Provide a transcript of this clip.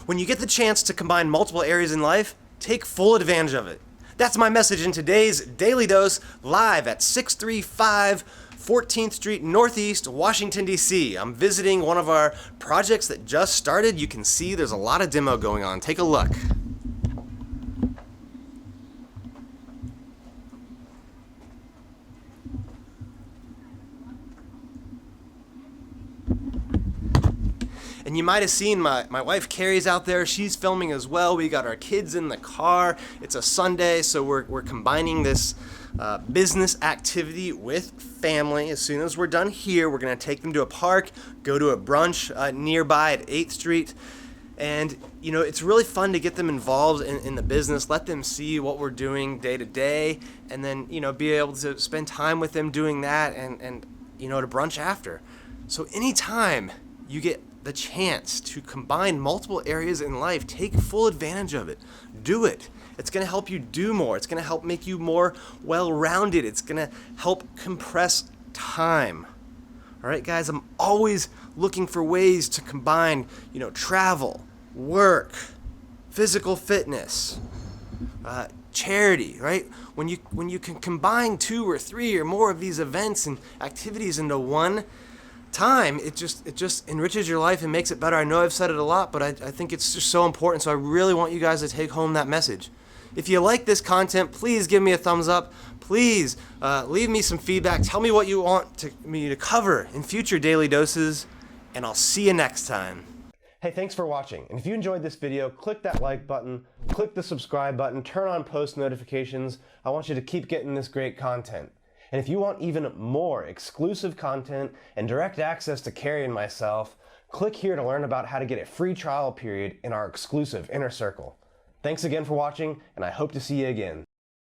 When you get the chance to combine multiple areas in life, take full advantage of it. That's my message in today's Daily Dose, live at 635 14th Street Northeast, Washington, D.C. I'm visiting one of our projects that just started. You can see there's a lot of demo going on. Take a look. And you might have seen my wife Keri's out there. She's filming as well. We got our kids in the car. It's a Sunday, so we're combining this business activity with family. As soon as we're done here, we're going to take them to a park, go to a brunch nearby at 8th Street. And, you know, it's really fun to get them involved in the business, let them see what we're doing day to day, and then, you know, be able to spend time with them doing that and you know, to brunch after. So anytime you get the chance to combine multiple areas in life, take full advantage of it. Do it. It's going to help you do more. It's going to help make you more well-rounded. It's going to help compress time. All right, guys, I'm always looking for ways to combine, you know, travel, work, physical fitness, charity, right? When you can combine 2 or 3 or more of these events and activities into one time, it just enriches your life and makes it better. I know I've said it a lot, but I think it's just so important, so I really want you guys to take home that message. If you like this content, please give me a thumbs up. Please leave me some feedback. Tell me what you want me to cover in future Daily Doses, and I'll see you next time. Hey, thanks for watching. And if you enjoyed this video, click that like button, click the subscribe button, turn on post notifications. I want you to keep getting this great content. And if you want even more exclusive content and direct access to Keri and myself, click here to learn about how to get a free trial period in our exclusive Inner Circle. Thanks again for watching, and I hope to see you again.